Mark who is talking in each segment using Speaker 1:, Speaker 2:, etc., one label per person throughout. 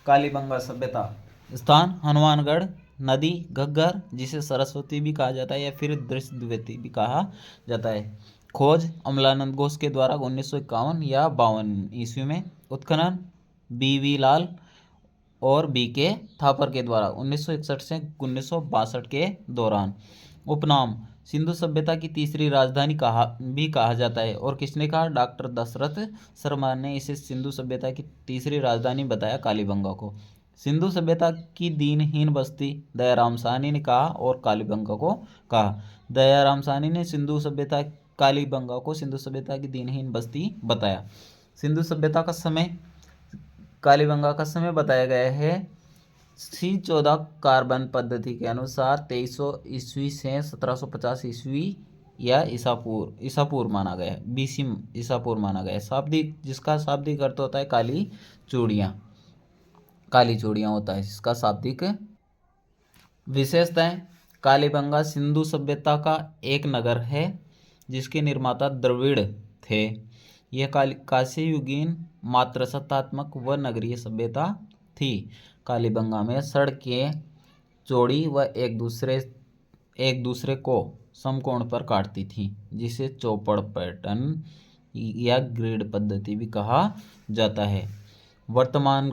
Speaker 1: कालीबंगा सभ्यता। स्थान हनुमानगढ़। नदी घग्गर, जिसे सरस्वती भी कहा जाता है या फिर दृश्यवती भी कहा जाता है। खोज अमलानंद घोष के द्वारा 1951 या 52 ईस्वी में। उत्खनन BV लाल और BK थापर के द्वारा 1961 से 1962 के दौरान। उपनाम सिंधु सभ्यता की तीसरी राजधानी कहा जाता है। और किसने कहा? डॉक्टर दशरथ शर्मा ने इसे सिंधु सभ्यता की तीसरी राजधानी बताया कालीबंगा को। सिंधु सभ्यता की दीनहीन बस्ती दयाराम साहनी ने कहा और कालीबंगा को कहा। दयाराम साहनी ने कालीबंगा को सिंधु सभ्यता की दीनहीन बस्ती बताया। सिंधु सभ्यता का समय, कालीबंगा का समय बताया गया है C14 कार्बन पद्धति के अनुसार 2300 ईस्वी से 1750 ईस्वी या ईसापूर्व माना गया है। BC ईसापूर्व माना गया है। शाब्दिक, जिसका शाब्दिक अर्थ होता है काली चूड़ियाँ होता है इसका शाब्दिक। विशेषताएं, कालीबंगा सिंधु सभ्यता का एक नगर है जिसके निर्माता द्रविड़ थे। यह कांस्ययुगीन मात्र सत्तात्मक व नगरीय सभ्यता थी। कालीबंगा में सड़कें चौड़ी व एक दूसरे को समकोण पर काटती थी, जिसे चौपड़ पैटर्न या ग्रिड पद्धति भी कहा जाता है। वर्तमान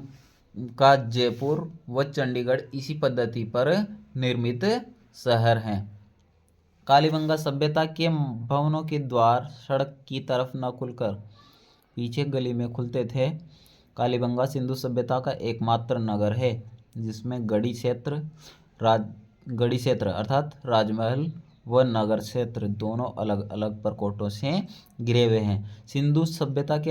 Speaker 1: का जयपुर व चंडीगढ़ इसी पद्धति पर निर्मित शहर हैं। कालीबंगा सभ्यता के भवनों के द्वार सड़क की तरफ न खुलकर पीछे गली में खुलते थे। कालीबंगा सिंधु सभ्यता का एकमात्र नगर है जिसमें गढ़ी क्षेत्र अर्थात राजमहल व नगर क्षेत्र दोनों अलग अलग प्रकोष्ठों से घिरे हुए हैं। सिंधु सभ्यता के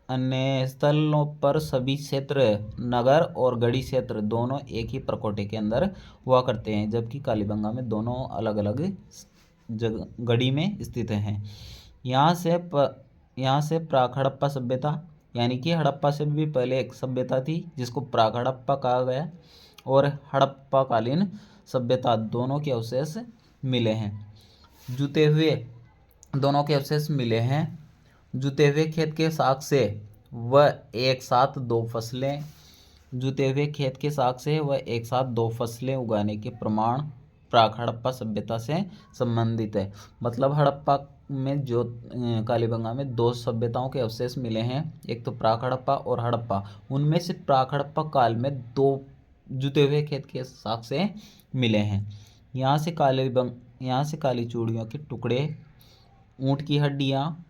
Speaker 1: अन्य स्थलों पर सभी क्षेत्र, नगर और गढ़ी क्षेत्र दोनों एक ही प्रकोष्ठ के अंदर हुआ करते हैं, जबकि कालीबंगा में दोनों अलग अलग गढ़ी में स्थित हैं। यहाँ से प्राक हड़प्पा सभ्यता, यानी कि हड़प्पा से भी पहले एक सभ्यता थी जिसको प्राक हड़प्पा कहा गया, और हड़प्पाकालीन सभ्यता दोनों के अवशेष मिले हैं। जुते हुए खेत के साग से व एक साथ दो फसलें उगाने के प्रमाण प्राक हड़प्पा सभ्यता से संबंधित है। मतलब हड़प्पा में जो कालीबंगा में दो सभ्यताओं के अवशेष मिले हैं, एक तो प्राक हड़प्पा और हड़प्पा। उनमें से प्राक हड़प्पा काल में दो जुते हुए खेत के साग से मिले हैं। यहाँ से काली चूड़ियों के टुकड़े, ऊँट की हड्डियाँ,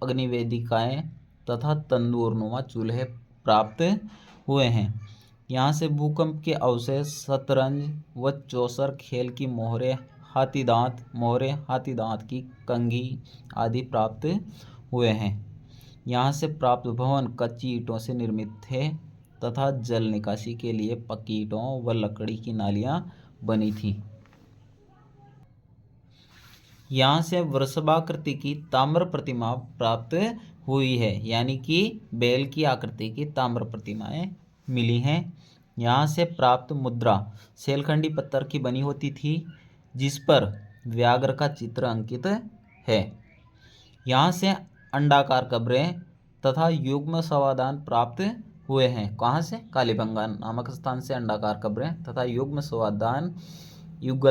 Speaker 1: अग्निवेदिकाएँ तथा तंदूरनुमा चूल्हे प्राप्त हुए हैं। यहाँ से भूकंप के अवशेष, शतरंज व चौसर खेल की मोहरें, हाथी दांत की कंघी आदि प्राप्त हुए हैं। यहाँ से प्राप्त भवन कच्ची ईंटों से निर्मित थे तथा जल निकासी के लिए पक्की ईंटों व लकड़ी की नालियाँ बनी थीं। यहाँ से वृषभाकृति की ताम्र प्रतिमा प्राप्त हुई है, यानी कि बैल की आकृति की ताम्र प्रतिमाएं मिली हैं। यहाँ से प्राप्त मुद्रा शैलखंडी पत्थर की बनी होती थी जिस पर व्याघ्र का चित्र अंकित है। यहाँ से अंडाकार कब्रें तथा युग्म संवादान प्राप्त हुए हैं। कहाँ से? कालीबंगा नामक स्थान से अंडाकार कब्रें तथा युग्ल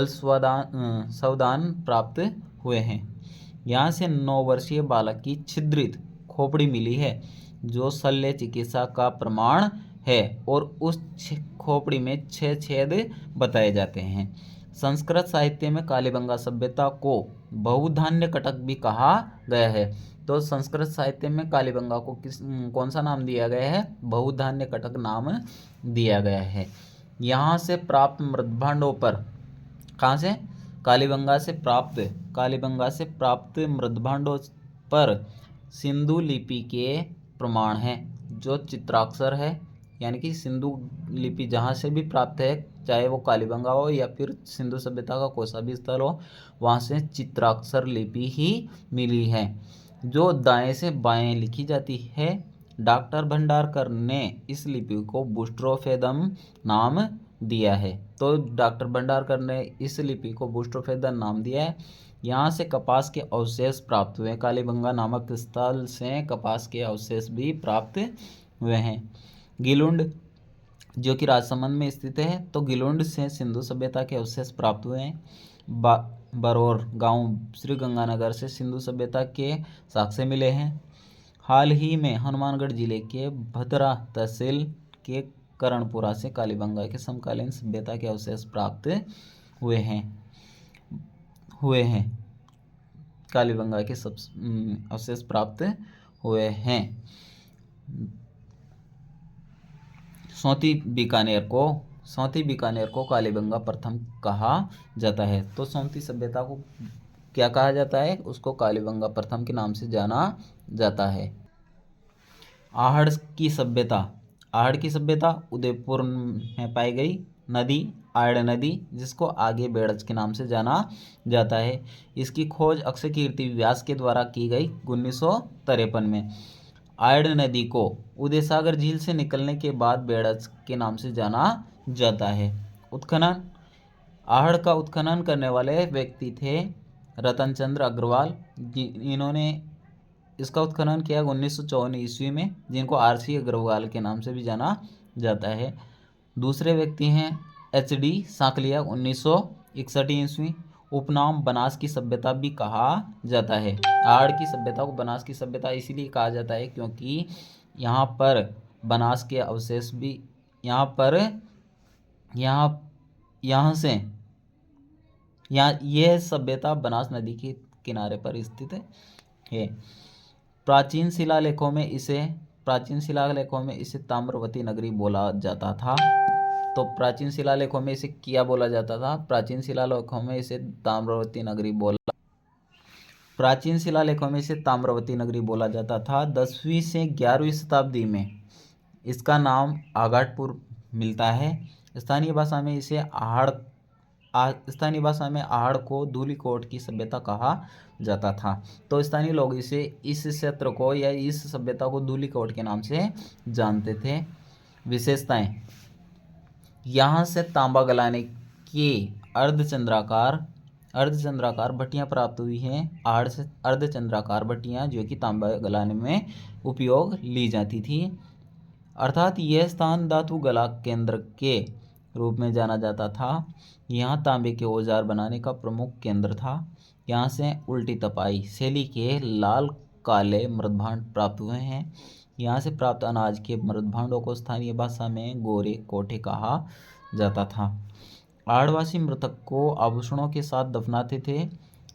Speaker 1: संवादान प्राप्त हुए हैं। यहाँ से 9 वर्षीय बालक की छिद्रित खोपड़ी मिली है जो शल्य चिकित्सा का प्रमाण है, और उस खोपड़ी में 6 छेद बताए जाते हैं। संस्कृत साहित्य में कालीबंगा सभ्यता को बहुधान्य कटक भी कहा गया है। तो संस्कृत साहित्य में कालीबंगा को कौन सा नाम दिया गया है? बहुधान्य कटक नाम दिया गया है। यहाँ से प्राप्त मृद्भांडों पर, कहाँ से? कालीबंगा से प्राप्त मृद्भांडों पर सिंधु लिपि के प्रमाण हैं जो चित्राक्षर है, यानी कि सिंधु लिपि जहाँ से भी प्राप्त है, चाहे वो कालीबंगा हो या फिर सिंधु सभ्यता का कोई सा भी स्थल हो, वहाँ से चित्राक्षर लिपि ही मिली है जो दाएं से बाएं लिखी जाती है। डॉक्टर भंडारकर ने इस लिपि को बुस्ट्रोफेदम नाम दिया है। तो डॉक्टर भंडारकर ने इस लिपि को बुस्ट्रोफेदम नाम दिया है। यहाँ से कपास के अवशेष प्राप्त हुए। कालीबंगा नामक स्थल से कपास के अवशेष भी प्राप्त हुए हैं। गिलुंड जो कि राजसमंद में स्थित है, तो गिलुंड से सिंधु सभ्यता के अवशेष प्राप्त हुए हैं। बरौर गांव श्रीगंगानगर से सिंधु सभ्यता के साक्ष्य मिले हैं। हाल ही में हनुमानगढ़ जिले के भद्रा तहसील के करणपुरा से कालीबंगा के समकालीन सभ्यता के अवशेष प्राप्त हुए हैं। कालीबंगा के अवशेष प्राप्त हुए हैं। सौती बीकानेर को कालीबंगा प्रथम कहा जाता है। तो सौती सभ्यता को क्या कहा जाता है? उसको कालीबंगा प्रथम के नाम से जाना जाता है। आहड़ की सभ्यता उदयपुर में पाई गई नदी आयड़ नदी, जिसको आगे बेड़ज के नाम से जाना जाता है। इसकी खोज अक्षय कीर्ति व्यास के द्वारा की गई 1953 में। आयड़ नदी को उदय सागर झील से निकलने के बाद बेड़ज के नाम से जाना जाता है। उत्खनन आहड़ का उत्खनन करने वाले व्यक्ति थे रतन चंद्र अग्रवाल, इन्होंने इसका उत्खनन किया 1954 ईस्वी में, जिनको आरसी अग्रवाल के नाम से भी जाना जाता है। दूसरे व्यक्ति हैं HD सांकलिया 1961 ईस्वी। उपनाम बनास की सभ्यता भी कहा जाता है। आहड़ की सभ्यता को बनास की सभ्यता इसीलिए कहा जाता है क्योंकि यहाँ पर बनास के अवशेष भी यह सभ्यता बनास नदी के किनारे पर स्थित है। प्राचीन शिलालेखों में इसे ताम्रवती नगरी बोला जाता था। तो प्राचीन शिलालेखों में इसे क्या बोला जाता था? प्राचीन शिलालेखों में इसे ताम्रवती नगरी बोला जाता था। 10वीं से 11वीं शताब्दी में इसका नाम आगाटपुर मिलता है। स्थानीय भाषा में आहड़ को धूलिकोट की सभ्यता कहा जाता था। तो स्थानीय लोग इस क्षेत्र को या इस सभ्यता को धूलिकोट के नाम से जानते थे। विशेषताएं, यहाँ से तांबा गलाने की अर्धचंद्राकार भट्टियाँ प्राप्त हुई हैं। आहड़ से अर्धचंद्राकार भट्टियाँ जो कि तांबा गलाने में उपयोग ली जाती थी, अर्थात यह स्थान धातु गला केंद्र के रूप में जाना जाता था। यहाँ तांबे के औजार बनाने का प्रमुख केंद्र था। यहाँ से उल्टी तपाई शैली के लाल काले मृदभांड प्राप्त हुए हैं। यहाँ से प्राप्त अनाज के मृदभांडों को स्थानीय भाषा में गोरे कोठे कहा जाता था। आहड़वासी मृतक को आभूषणों के साथ दफनाते थे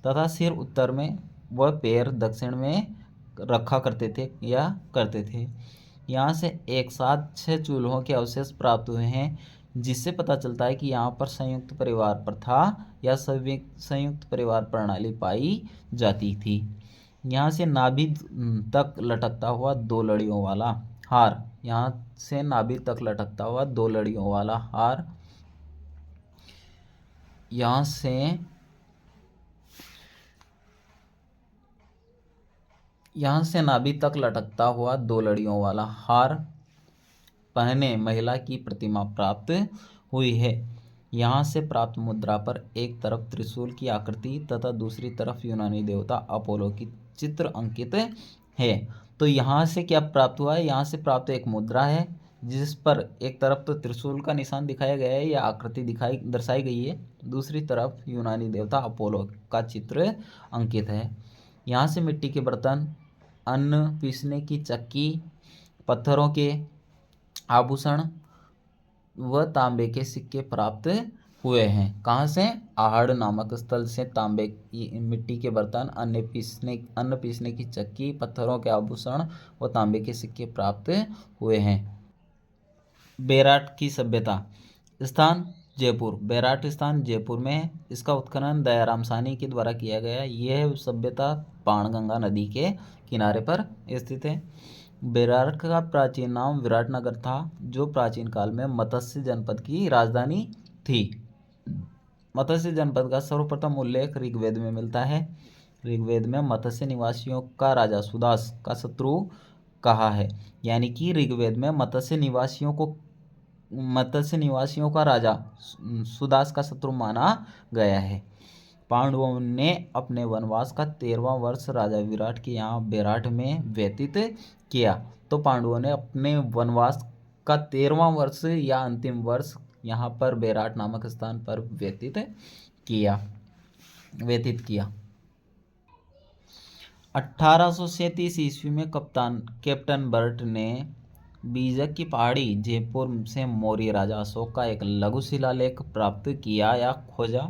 Speaker 1: तथा सिर उत्तर में व पैर दक्षिण में रखा करते थे। यहाँ से एक साथ 6 चूल्हों के अवशेष प्राप्त हुए हैं, जिससे पता चलता है कि यहाँ पर संयुक्त परिवार प्रथा या संयुक्त परिवार प्रणाली पाई जाती थी। यहाँ से नाभि तक लटकता हुआ 2 लड़ियों वाला हार पहने महिला की प्रतिमा प्राप्त हुई है। यहाँ से प्राप्त मुद्रा पर एक तरफ त्रिशूल की आकृति तथा दूसरी तरफ यूनानी देवता अपोलो की चित्र अंकित है। तो यहाँ से क्या प्राप्त हुआ है? यहाँ से प्राप्त एक मुद्रा है जिस पर एक तरफ तो त्रिशूल का निशान दिखाया गया है या आकृति दर्शाई गई है, दूसरी तरफ यूनानी देवता अपोलो का चित्र अंकित है। यहाँ से मिट्टी के बर्तन, अन्न पीसने की चक्की, पत्थरों के आभूषण व तांबे के सिक्के प्राप्त हुए हैं। कहाँ से? आहड़ नामक स्थल से तांबे की मिट्टी के बर्तन, अन्न पीसने की चक्की, पत्थरों के आभूषण व तांबे के सिक्के प्राप्त हुए हैं। बेराट की सभ्यता स्थान जयपुर। बेराट स्थान जयपुर में है। इसका उत्खनन दयाराम साहनी के द्वारा किया गया। यह सभ्यता बाणगंगा नदी के किनारे पर स्थित है। बेराट का प्राचीन नाम विराटनगर था, जो प्राचीन काल में मत्स्य जनपद की राजधानी थी। मत्स्य जनपद का सर्वप्रथम उल्लेख ऋग्वेद में मिलता है। ऋग्वेद में मत्स्य निवासियों का राजा सुदास का शत्रु कहा है, यानी कि ऋग्वेद में मत्स्य निवासियों का राजा सुदास का शत्रु माना गया है। पांडवों ने अपने वनवास का 13वां वर्ष राजा विराट के यहाँ बेराट में व्यतीत किया। तो पांडवों ने अपने वनवास का 13वां वर्ष या अंतिम वर्ष यहाँ पर बेराट नामक स्थान पर व्यतीत किया। 1837 ईस्वी में कैप्टन बर्ट ने बीजक की पहाड़ी जयपुर से मौर्य राजा अशोक का एक लघु शिलालेख प्राप्त किया या खोजा,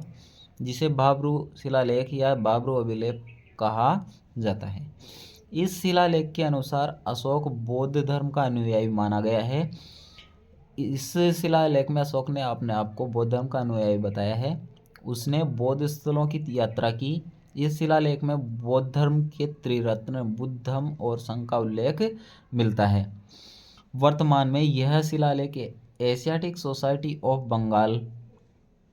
Speaker 1: जिसे बाबरू शिलालेख या बाबरू अभिलेख कहा जाता है। इस शिलालेख के अनुसार अशोक बौद्ध धर्म का अनुयायी माना गया है। इस शिलालेख में अशोक ने अपने आप को बौद्ध धर्म का अनुयायी बताया है। उसने बौद्ध स्थलों की यात्रा की। इस शिलालेख में बौद्ध धर्म के त्रिरत्न बुद्धम और संघ का उल्लेख मिलता है। वर्तमान में यह शिलालेख Asiatic Society of Bengal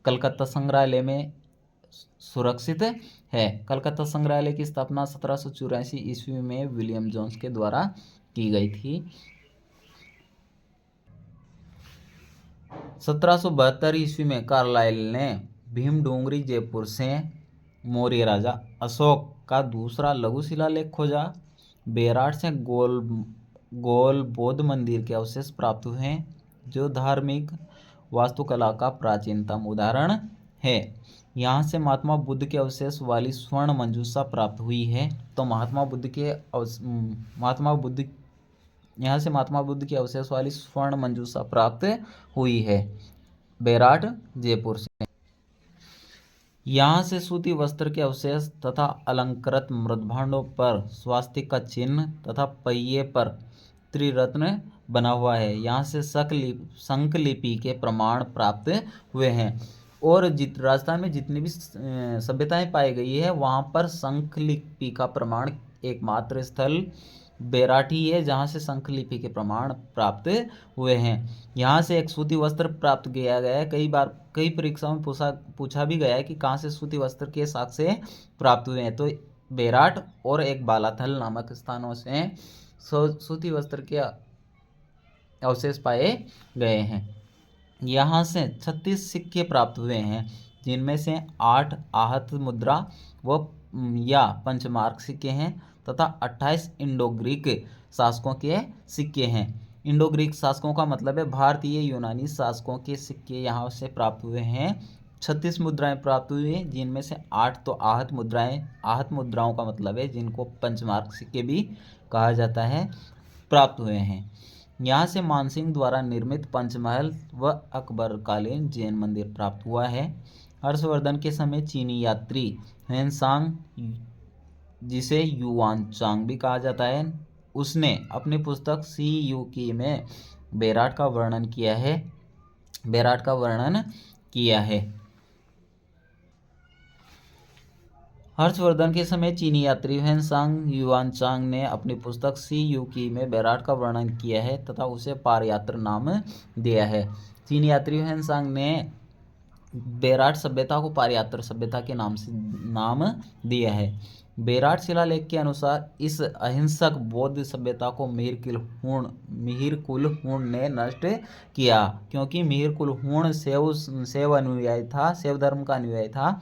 Speaker 1: Calcutta संग्रहालय में सुरक्षित है। कलकत्ता संग्रहालय की स्थापना 1784 ईस्वी में विलियम जोन्स के द्वारा की गई थी। 1772 ईस्वी में कार्लाइल ने भीमडोंगरी जयपुर से मौर्य राजा अशोक का दूसरा लघु शिलालेख खोजा। बेराट से गोल बौद्ध मंदिर के अवशेष प्राप्त हुए हैं, जो धार्मिक वास्तुकला का प्राचीनतम उदाहरण है। यहाँ से महात्मा बुद्ध के अवशेष वाली स्वर्ण मंजूषा प्राप्त हुई है। तो महात्मा बुद्ध के अवशेष वाली स्वर्ण मंजूषा प्राप्त हुई है बेराट जयपुर से। यहाँ से सूती वस्त्र के अवशेष तथा अलंकृत मृदभांडों पर स्वास्तिक का चिन्ह तथा पहिए पर त्रिरत्न बना हुआ है। यहाँ से शंख लिपि के प्रमाण प्राप्त हुए हैं। और राजस्थान में जितनी भी सभ्यताएं पाई गई है, वहाँ पर शंख लिपि का प्रमाण एकमात्र स्थल बेराट ही है, जहाँ से शंख लिपि के प्रमाण प्राप्त हुए हैं। यहाँ से एक सूती वस्त्र प्राप्त किया गया है। कई परीक्षाओं में पूछा भी गया है कि कहाँ से सूती वस्त्र के साक्ष्य प्राप्त हुए हैं। तो बेराट और एक बालाथल नामक स्थानों से सूती वस्त्र के अवशेष पाए गए हैं। यहाँ से 36 सिक्के प्राप्त हुए हैं, जिनमें से 8 आहत मुद्रा व या पंचमार्क सिक्के हैं तथा 28 इंडो ग्रीक शासकों के सिक्के हैं। इंडो ग्रीक शासकों का मतलब है भारतीय यूनानी शासकों के सिक्के यहाँ से प्राप्त हुए हैं। 36 मुद्राएं प्राप्त हुई हैं, जिनमें से 8 तो आहत मुद्राओं का मतलब है जिनको पंचमार्क सिक्के भी कहा जाता है, प्राप्त हुए हैं। यहाँ से मानसिंह द्वारा निर्मित पंचमहल व अकबरकालीन जैन मंदिर प्राप्त हुआ है। हर्षवर्धन के समय चीनी यात्री ह्वेनसांग, जिसे युआनचांग भी कहा जाता है, उसने अपनी पुस्तक सी यू की में बेराट का वर्णन किया है। हर्षवर्धन के समय चीनी यात्री ह्वेनसांग युआनचांग ने अपनी पुस्तक सी यू की में बेराट का वर्णन किया है तथा उसे पारयात्र नाम दिया है। चीनी यात्री ह्वेनसांग ने बेराट सभ्यता को पारयात्र सभ्यता के नाम दिया है। बेराट शिलालेख के अनुसार इस अहिंसक बौद्ध सभ्यता को मिहिरकुलहूण ने नष्ट किया, क्योंकि मिहिरकुलहूण शैव धर्म का अनुयायी था।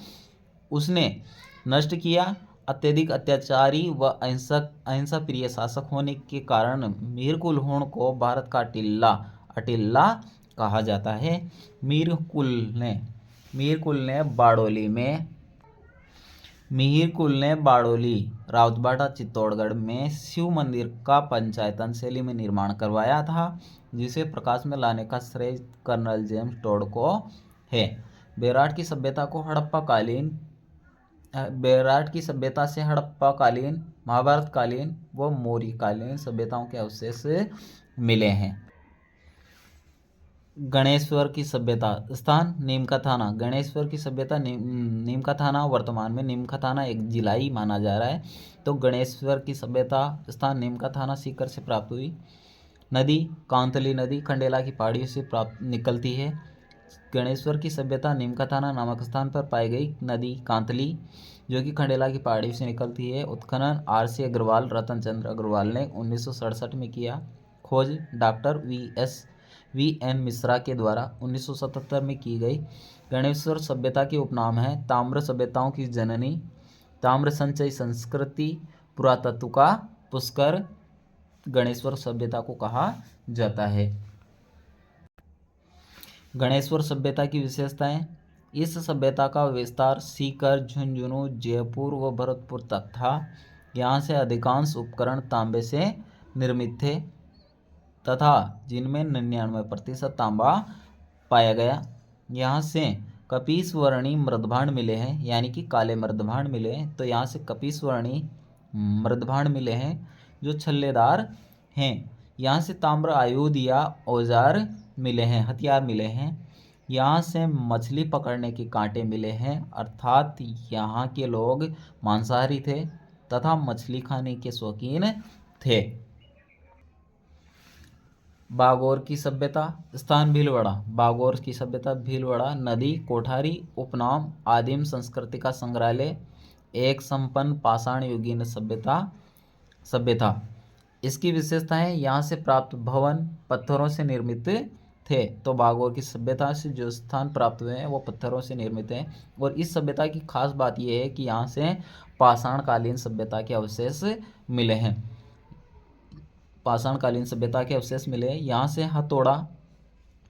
Speaker 1: उसने नष्ट किया। अत्यधिक अत्याचारी व अहिंसा प्रिय शासक होने के कारण मिहिरकुलहूण को भारत का अटिल्ला कहा जाता है। मिहिरकुल ने बाड़ोली राउतबाड़ा चित्तौड़गढ़ में शिव मंदिर का पंचायतन शैली में निर्माण करवाया था, जिसे प्रकाश में लाने का श्रेय कर्नल जेम्स टोड को है। बेराट की सभ्यता से हड़प्पाकालीन, महाभारतकालीन व मौर्यकालीन सभ्यताओं के अवशेष मिले हैं। गणेश्वर की सभ्यता स्थान नीमका थाना। गणेश्वर की सभ्यता नीमका थाना वर्तमान में नीमका थाना एक जिला ही माना जा रहा है। तो गणेश्वर की सभ्यता स्थान नीमका थाना सीकर से प्राप्त हुई। नदी कांतली नदी खंडेला की पहाड़ियों से निकलती है। गणेश्वर की सभ्यता नीमका थाना नामक स्थान पर पाई गई नदी कांतली, जो कि खंडेला की पहाड़ियों से निकलती है। उत्खनन RC अग्रवाल रतन चंद्र अग्रवाल ने 1967 में किया। खोज डॉक्टर VN मिश्रा के द्वारा 1977 में की गई। गणेश्वर सभ्यता के उपनाम है ताम्र सभ्यताओं की जननी, ताम्र संचयी संस्कृति, पुरातत्व का पुष्कर, गणेश्वर सभ्यता को कहा जाता है। गणेश्वर सभ्यता की विशेषताएं। इस सभ्यता का विस्तार सीकर, झुंझुनू, जयपुर व भरतपुर तक था। यहाँ से अधिकांश उपकरण तांबे से निर्मित थे तथा जिनमें 99% तांबा पाया गया। यहाँ से कपीसवर्णी मृदभांड मिले हैं, यानी कि काले मृदभांड मिले हैं। तो यहाँ से कपीसवर्णी मृदभांड मिले हैं जो छल्लेदार हैं। यहाँ से ताम्र आयुध या औजार मिले हैं, हथियार मिले हैं। यहाँ से मछली पकड़ने के कांटे मिले हैं, अर्थात यहाँ के लोग मांसाहारी थे तथा मछली खाने के शौकीन थे। बागौर की सभ्यता। स्थान भीलवाड़ा। बागौर की सभ्यता भीलवाड़ा नदी, कोठारी, उपनाम, आदिम संस्कृति का संग्रहालय, एक संपन्न पाषाण युगीन सभ्यता। इसकी विशेषताएं। यहाँ से प्राप्त भवन पत्थरों से निर्मित थे। तो बागौर की सभ्यता से जो स्थान प्राप्त हुए हैं वो पत्थरों से निर्मित हैं। और इस सभ्यता की खास बात यह है कि यहाँ से पाषाणकालीन सभ्यता के अवशेष मिले हैं। पाषाणकालीन सभ्यता के अवशेष मिले। यहाँ से हथौड़ा,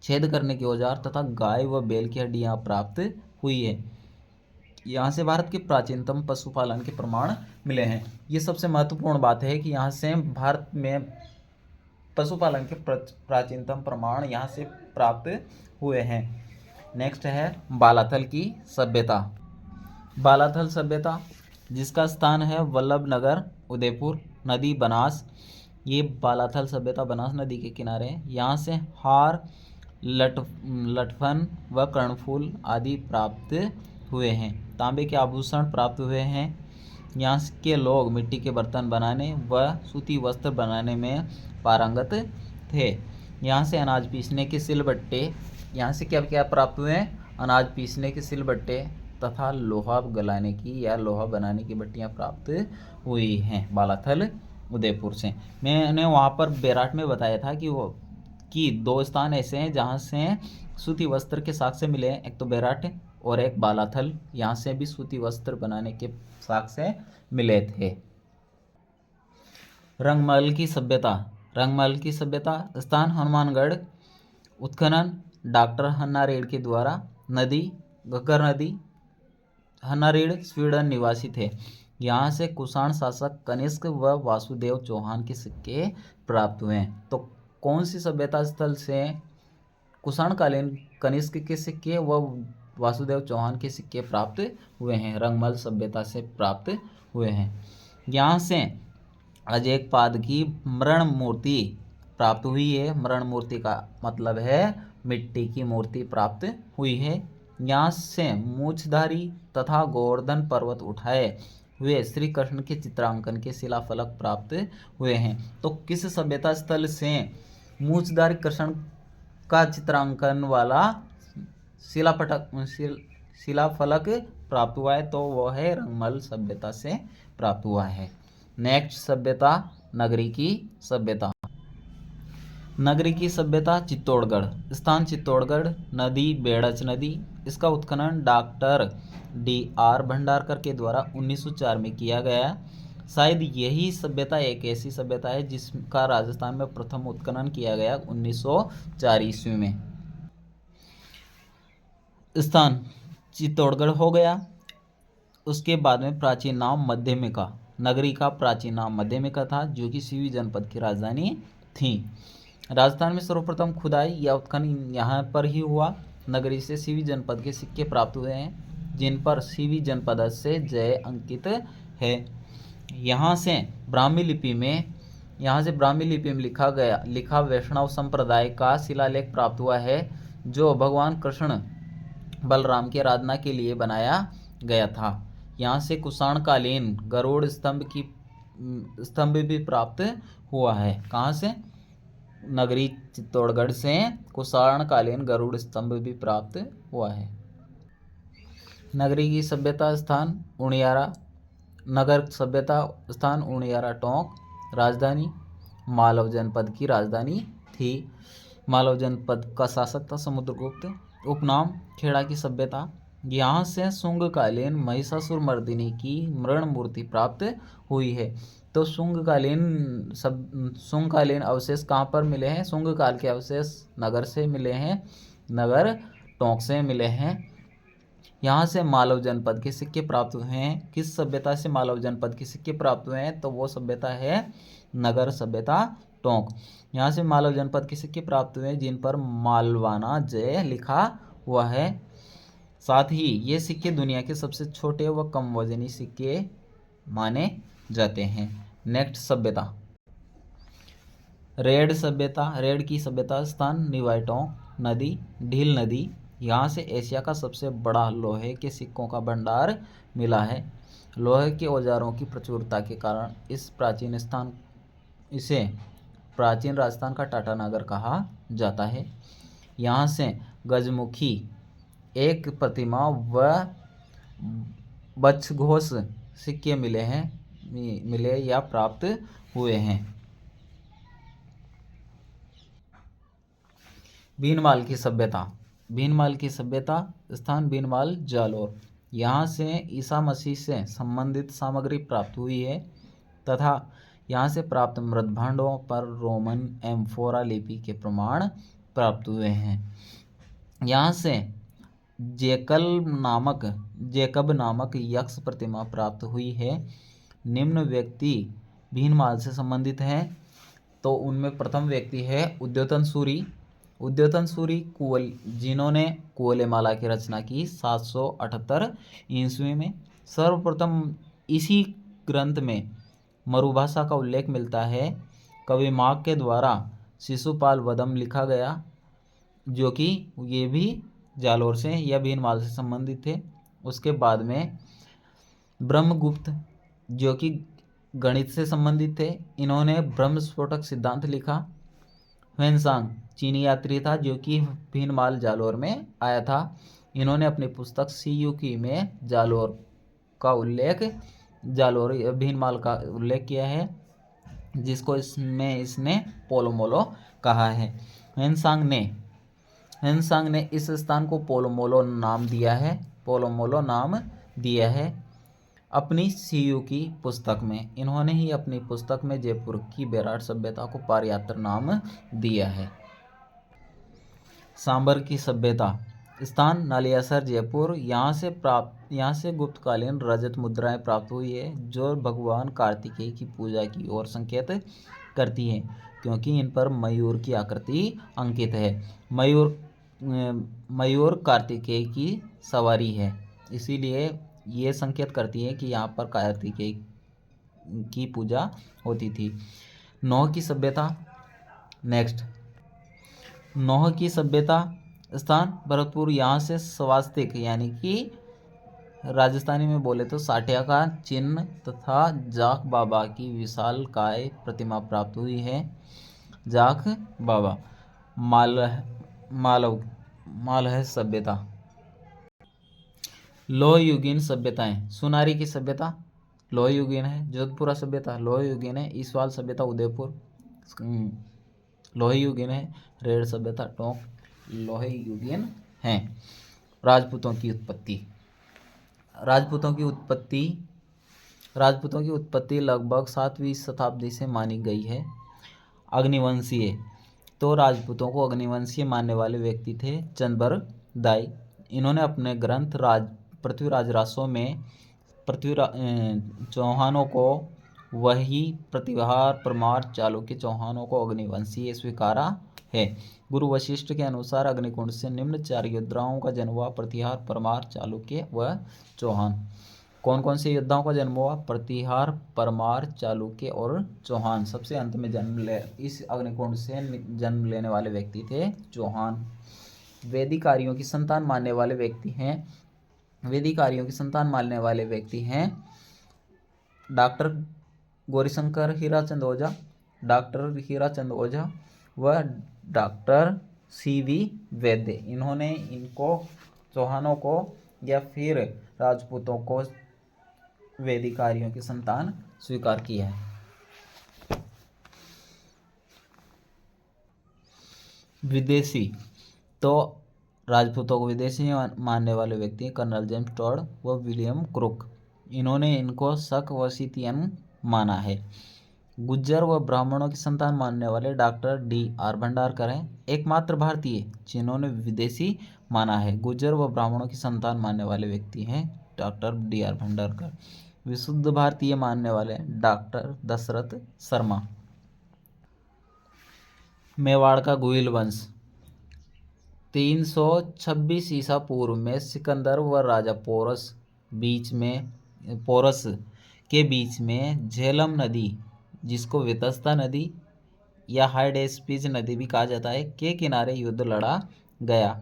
Speaker 1: छेद करने के औजार तथा गाय व बैल की हड्डियाँ प्राप्त हुई है। यहाँ से भारत के प्राचीनतम पशुपालन के प्रमाण मिले हैं। ये सबसे महत्वपूर्ण बात है कि यहाँ से भारत में पशुपालन के प्राचीनतम प्रमाण यहाँ से प्राप्त हुए हैं। नेक्स्ट है बालाथल की सभ्यता। बालाथल सभ्यता जिसका स्थान है वल्लभनगर, उदयपुर, नदी बनास। ये बालाथल सभ्यता बनास नदी के किनारे है। यहाँ से हार, लठफन व कर्णफूल आदि प्राप्त हुए हैं। तांबे के आभूषण प्राप्त हुए हैं। यहाँ के लोग मिट्टी के बर्तन बनाने व सूती वस्त्र बनाने में पारंगत थे। यहाँ से अनाज पीसने के सिलबट्टे, यहाँ से क्या क्या प्राप्त हुए हैं? अनाज पीसने के सिलबट्टे तथा लोहा गलाने की या लोहा बनाने की भट्टियाँ प्राप्त हुई हैं बालाथल उदयपुर से। मैंने वहाँ पर बेराट में बताया था कि 2 स्थान ऐसे हैं जहाँ से सूती वस्त्र के साक्ष्य मिले हैं, एक तो बेराट और एक बालाथल। यहाँ से भी सूती वस्त्र बनाने के साक्ष्य मिले थे। रंगमहल की सभ्यता। रंगमहल की सभ्यता स्थान हनुमानगढ़। उत्खनन डॉक्टर हन्ना रेड के द्वारा। नदी घग्गर नदी। हन्ना रेड स्वीडन निवासी थे। यहाँ से कुषाण शासक कनिष्क व वासुदेव चौहान के सिक्के प्राप्त हुए हैं। तो कौन सी सभ्यता स्थल से कुषाणकालीन कनिष्क के सिक्के व वासुदेव चौहान के सिक्के प्राप्त हुए हैं? रंगमहल सभ्यता से प्राप्त हुए हैं। यहाँ से अजयपाद की मृण मूर्ति प्राप्त हुई है। मृण मूर्ति का मतलब है मिट्टी की मूर्ति प्राप्त हुई है। यहाँ से मूछधारी तथा गोवर्धन पर्वत उठाए हुए श्री कृष्ण के चित्रांकन के शिलाफलक प्राप्त हुए हैं। तो किस सभ्यता स्थल से मूछधारी कृष्ण का चित्रांकन वाला शिलाफलक प्राप्त हुआ है? तो वह है रंगमहल सभ्यता से प्राप्त हुआ है। नेक्स्ट सभ्यता नगरी की सभ्यता। नगरी की सभ्यता चित्तौड़गढ़। स्थान चित्तौड़गढ़। नदी बेड़च नदी। इसका उत्खनन डॉक्टर D.R. भंडारकर के द्वारा 1904 में किया गया। शायद यही सभ्यता एक ऐसी सभ्यता है जिसका राजस्थान में प्रथम उत्खनन किया गया 1904 ईस्वी में। स्थान चित्तौड़गढ़ हो गया। उसके बाद में प्राचीन नाम मध्यमिका। नगरी का प्राचीन नाम मध्यमिका था जो कि सीवी जनपद की राजधानी थी। राजस्थान में सर्वप्रथम खुदाई या उत्खनन यहाँ पर ही हुआ। नगरी से सीवी जनपद के सिक्के प्राप्त हुए हैं जिन पर सीवी जनपद से जय अंकित है। यहाँ से ब्राह्मी लिपि में लिखा वैष्णव संप्रदाय का शिलालेख प्राप्त हुआ है जो भगवान कृष्ण बलराम की आराधना के लिए बनाया गया था। यहाँ से कुषाणकालीन गरुड़ स्तंभ भी प्राप्त हुआ है। कहाँ से? नगरी चित्तौड़गढ़ से कुषाणकालीन गरुड़ स्तंभ भी प्राप्त हुआ है। नगरी की सभ्यता स्थान उनियारा। नगर सभ्यता स्थान उनियारा टोंक। राजधानी मालव जनपद की राजधानी थी। मालव जनपद का शासक था समुद्रगुप्त। उपनाम खेड़ा की सभ्यता। यहाँ से शुंगकालीन महिषासुरमर्दिनी की मृण मूर्ति प्राप्त हुई है। तो शुंगकालीन अवशेष कहाँ पर मिले हैं? शुंग काल के अवशेष नगर से मिले हैं, नगर टोंक से मिले हैं। यहाँ से मालव जनपद के सिक्के प्राप्त हुए हैं। किस सभ्यता से मालव जनपद के सिक्के प्राप्त हुए हैं? तो वो सभ्यता है नगर सभ्यता टोंक। यहाँ से मालव जनपद के सिक्के प्राप्त हुए हैं जिन पर मालवाना जय लिखा हुआ है। साथ ही ये सिक्के दुनिया के सबसे छोटे व कम वजनी सिक्के माने जाते हैं। नेक्स्ट सभ्यता, रेड सभ्यता। रेड की सभ्यता स्थान निवाई टोंक नदी, ढील नदी। यहाँ से एशिया का सबसे बड़ा लोहे के सिक्कों का भंडार मिला है। लोहे के औजारों की प्रचुरता के कारण इसे प्राचीन राजस्थान का टाटा नगर कहा जाता है। यहाँ से गजमुखी एक प्रतिमा व बच्छघोष सिक्के मिले या प्राप्त हुए हैं। भीनमाल की सभ्यता। भीनमाल की सभ्यता स्थान भीनमाल जालोर। यहाँ से ईसा मसीह से संबंधित सामग्री प्राप्त हुई है तथा यहाँ से प्राप्त मृदभांडों पर रोमन एम्फोरा लिपि के प्रमाण प्राप्त हुए हैं। यहाँ से जेकब नामक यक्ष प्रतिमा प्राप्त हुई है। निम्न व्यक्ति भीनमाल से संबंधित हैं। तो उनमें प्रथम व्यक्ति है उद्योतन सूरी। उद्योतन सूरी जिन्होंने कुवलेमाला की रचना की 778 ईस्वी में। सर्वप्रथम इसी ग्रंथ में मरुभाषा का उल्लेख मिलता है। कवि माघ के द्वारा शिशुपाल वदम लिखा गया, जो कि ये भी जालोर से या भीनमाल से संबंधित थे। उसके बाद में ब्रह्मगुप्त, जो कि गणित से संबंधित थे, इन्होंने ब्रह्मस्फोटक सिद्धांत लिखा। ह्वेनसांग चीनी यात्री था जो कि भीनमाल जालोर में आया था। इन्होंने अपनी पुस्तक सीयूकी में भीनमाल का उल्लेख किया है, जिसको इसने पोलोमोलो कहा है। ह्वेनसांग ने इस स्थान को पोलोमोलो नाम दिया है अपनी सीयूकी पुस्तक में। इन्होंने ही अपनी पुस्तक में जयपुर की बेराट सभ्यता को पारयात्र नाम दिया है। सांबर की सभ्यता स्थान नालियासर जयपुर। यहाँ से गुप्तकालीन रजत मुद्राएं प्राप्त हुई है जो भगवान कार्तिकेय की पूजा की ओर संकेत करती है, क्योंकि इन पर मयूर की आकृति अंकित है। मयूर कार्तिकेय की सवारी है, इसीलिए ये संकेत करती है कि यहाँ पर कार्तिकेय की पूजा होती थी। नौह की सभ्यता। नेक्स्ट, नौह की सभ्यता स्थान भरतपुर। यहाँ से स्वास्तिक यानी कि राजस्थानी में बोले तो साठिया का चिन्ह तथा जाख बाबा की विशालकाय प्रतिमा प्राप्त हुई है। जाख बाबा। मालह सभ्यता। लोह युगीन सभ्यताएं। सुनारी की सभ्यता लोह युगीन है। जोधपुरा सभ्यता लोह युगीन है। ईसवाल सभ्यता उदयपुर लोह युगीन है। रेड सभ्यता टोंक लोह युगीन है। राजपूतों की उत्पत्ति लगभग 7वीं शताब्दी से मानी गई है। अग्निवंशीय। तो राजपूतों को अग्निवंशीय मानने वाले व्यक्ति थे चंद्रबर दाई। इन्होंने अपने ग्रंथ पृथ्वीराज रासो में चौहानों को वही प्रतिहार परमार चालुक्य चौहानों को अग्निवंशीय स्वीकारा है। गुरु वशिष्ठ के अनुसार अग्निकुंड से निम्न 4 योद्धाओं का जन्म हुआ, प्रतिहार परमार चालुक्य व चौहान। कौन कौन से योद्धाओं का जन्म हुआ? प्रतिहार परमार चालुक्य और चौहान। सबसे अंत में इस अग्निकुंड से जन्म लेने वाले व्यक्ति थे चौहान। वैदिक आर्यों की संतान मानने वाले व्यक्ति हैं डॉक्टर गौरीशंकर हीराचंद ओझा व डॉक्टर CV वैद्य। इन्होंने इनको चौहानों को या फिर राजपूतों को वैदिक आर्यों की संतान स्वीकार किया है। विदेशी। तो राजपूतों को विदेशी मानने वाले व्यक्ति कर्नल जेम्स टॉड व विलियम क्रुक, इन्होंने इनको शक व सिथियन माना है। गुज्जर व ब्राह्मणों की संतान मानने वाले डॉक्टर D.R. भंडारकर हैं, एकमात्र भारतीय जिन्होंने विदेशी माना है। गुज्जर व ब्राह्मणों की संतान मानने वाले व्यक्ति हैं डॉक्टर D.R. भंडारकर। विशुद्ध भारतीय मानने वाले डॉक्टर दशरथ शर्मा। मेवाड़ का गुहिल वंश 326 ईसा पूर्व में सिकंदर व राजा पोरस के बीच में झेलम नदी, जिसको वेतस्ता नदी या हाइडेस्पिस नदी भी कहा जाता है, के किनारे युद्ध लड़ा गया।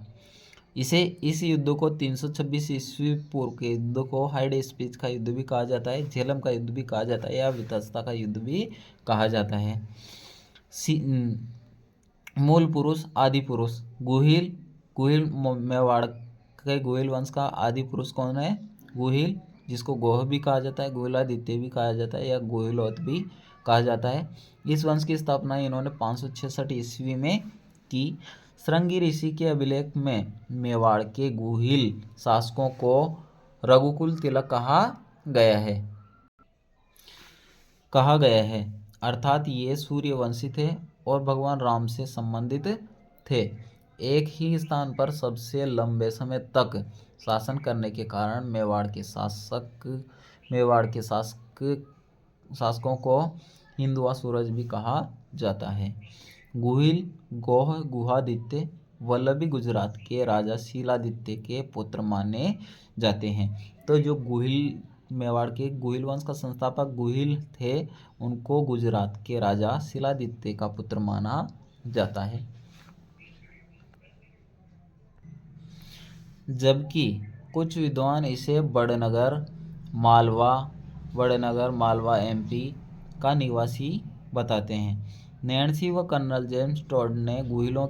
Speaker 1: इस युद्ध को 326 ईस्वी पूर्व के युद्ध को हाइडेस्पिस का युद्ध भी कहा जाता है, झेलम का युद्ध भी कहा जाता है या वेतस्ता का युद्ध भी कहा जाता है। मूल पुरुष, आदि पुरुष। गुहिल मेवाड़ के गुहिल वंश का आदि पुरुष कौन है? गुहिल, जिसको गोह भी कहा जाता है, गुहिलादित्य भी कहा जाता है या गुहिलोत भी कहा जाता है। इस वंश की स्थापना इन्होंने 566 ईस्वी में की। श्रृंगी ऋषि के अभिलेख में मेवाड़ के गुहिल शासकों को रघुकुल तिलक कहा गया है, अर्थात ये सूर्यवंशी थे और भगवान राम से संबंधित थे। एक ही स्थान पर सबसे लंबे समय तक शासन करने के कारण मेवाड़ के शासकों को हिंदुआ सूरज भी कहा जाता है। गुहिल गोह गुहादित्य वल्लभी गुजरात के राजा शीलादित्य के पुत्र माने जाते हैं। तो जो मेवाड़ के गुहिल वंश का संस्थापक गुहिल थे, उनको गुजरात के राजा शीलादित्य का पुत्र माना जाता है। जबकि कुछ विद्वान इसे बड़नगर मालवा MP का निवासी बताते हैं। नैन्सी व कर्नल जेम्स टॉड ने गुहिलों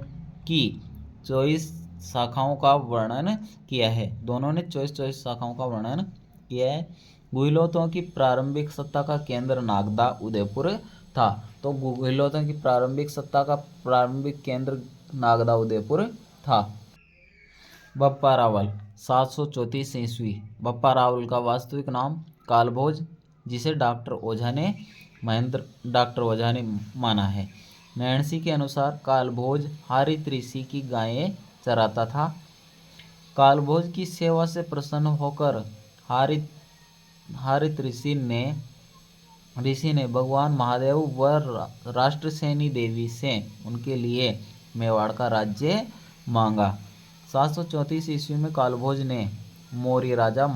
Speaker 1: की 24 शाखाओं का वर्णन किया है। दोनों ने 24 शाखाओं का वर्णन किया है। गुहिलोतों की प्रारंभिक सत्ता का केंद्र नागदा उदयपुर था। तो गुहिलोतों की प्रारंभिक सत्ता का प्रारंभिक केंद्र नागदा उदयपुर था। बप्पा रावल 734 ईस्वी। बप्पा रावल का वास्तविक नाम कालभोज, जिसे डॉक्टर ओझा ने माना है। नैन्सी के अनुसार कालभोज हारित ऋषि की गायें चराता था। कालभोज की सेवा से प्रसन्न होकर हारित ऋषि ने भगवान महादेव व राष्ट्रसेनी देवी से उनके लिए मेवाड़ का राज्य मांगा। 734 ईस्वी में कालभोज ने मौर्य राजा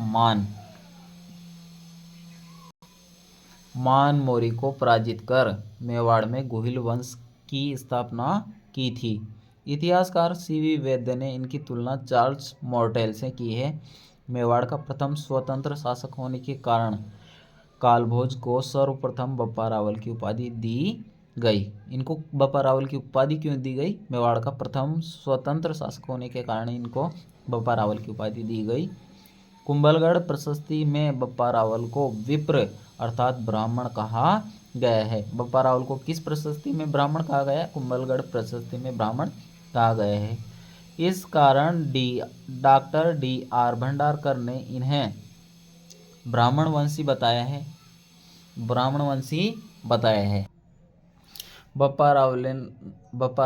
Speaker 1: मान मौर्य को पराजित कर मेवाड़ में गुहिल वंश की स्थापना की थी। इतिहासकार CV वैद्य ने इनकी तुलना चार्ल्स मॉर्टेल से की है। मेवाड़ का प्रथम स्वतंत्र शासक होने के कारण कालभोज को सर्वप्रथम बप्पा रावल की उपाधि दी गई। इनको बप्पा रावल की उपाधि क्यों दी गई? मेवाड़ का प्रथम स्वतंत्र शासक होने के कारण इनको बप्पा रावल की उपाधि दी गई। कुंभलगढ़ प्रशस्ति में बप्पा रावल को विप्र अर्थात ब्राह्मण कहा गया है। बप्पा रावल को किस प्रशस्ति में ब्राह्मण कहा गया? कुंभलगढ़ प्रशस्ति में ब्राह्मण कहा गया है। इस कारण डॉक्टर D.R. भंडारकर ने इन्हें ब्राह्मणवंशी बताया है। बप्पा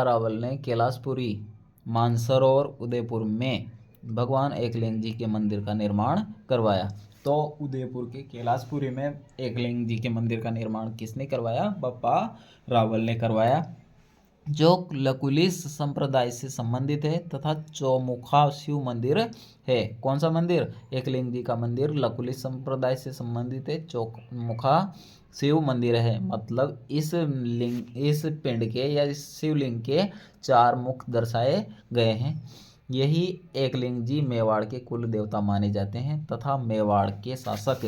Speaker 1: रावल ने कैलाशपुरी, मानसरोवर, उदयपुर में भगवान एकलिंग जी के मंदिर का निर्माण करवाया। तो उदयपुर के कैलाशपुरी में एकलिंग जी के मंदिर का निर्माण किसने करवाया? बप्पा रावल ने करवाया, जो लकुलिश संप्रदाय से संबंधित है तथा चौमुखा शिव मंदिर है। कौन सा मंदिर? एकलिंग जी का मंदिर लकुलिश संप्रदाय से संबंधित है, चौमुखा शिव मंदिर है। मतलब इस पिंड के या इस शिवलिंग के 4 मुख दर्शाए गए हैं। यही एकलिंग जी मेवाड़ के कुल देवता माने जाते हैं तथा मेवाड़ के शासक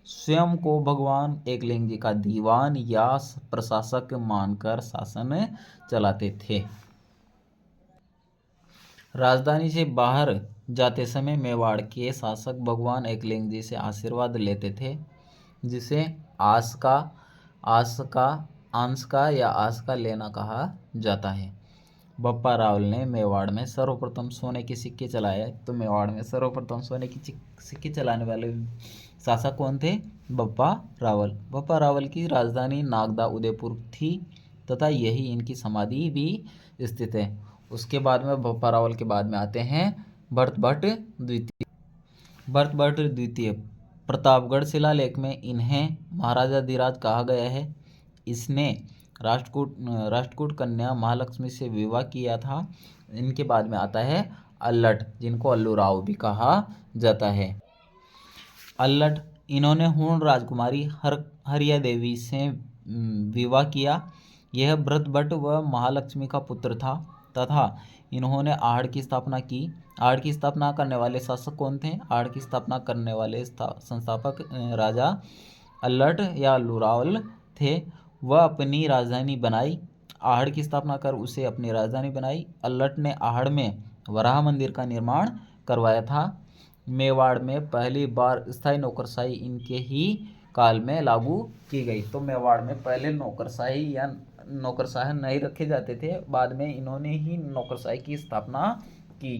Speaker 1: स्वयं को भगवान एकलिंग जी का दीवान या प्रशासक मानकर शासन चलाते थे। राजधानी से बाहर जाते समय मेवाड़ के शासक भगवान एकलिंग जी से आशीर्वाद लेते थे, जिसे आस का या आस का लेना कहा जाता है। बप्पा रावल ने मेवाड़ में सर्वप्रथम सोने के सिक्के चलाए। तो मेवाड़ में सर्वप्रथम सोने की सिक्के चलाने वाले शासक कौन थे? बप्पा रावल। बप्पा रावल की राजधानी नागदा उदयपुर थी तथा यही इनकी समाधि भी स्थित है। उसके बाद में बप्पा रावल के बाद में आते हैं भरतभट्ट द्वितीय। भरतभट्ट द्वितीय प्रतापगढ़ शिलालेख में इन्हें महाराजा धीराज कहा गया है। इसने राष्ट्रकूट कन्या महालक्ष्मी से विवाह किया था। इनके बाद में आता है अल्लट, जिनको अल्लू राव भी कहा जाता है। अल्लट, इन्होंने हूण राजकुमारी हरिया देवी से विवाह किया। यह भरतभट्ट व महालक्ष्मी का पुत्र था तथा इन्होंने आहड़ की स्थापना की। आहड़ की स्थापना करने वाले शासक कौन थे? आहड़ की स्थापना करने वाले संस्थापक राजा अल्लट या अल्लू रावल थे। वह अपनी राजधानी बनाई। आहड़ की स्थापना कर उसे अपनी राजधानी बनाई। अल्लट ने आहड़ में वराह मंदिर का निर्माण करवाया था। मेवाड़ में पहली बार स्थायी नौकरशाही इनके ही काल में लागू की गई। तो मेवाड़ में पहले नौकरशाही या नौकरशाह नहीं रखे जाते थे, बाद में इन्होंने ही नौकरशाही की स्थापना की।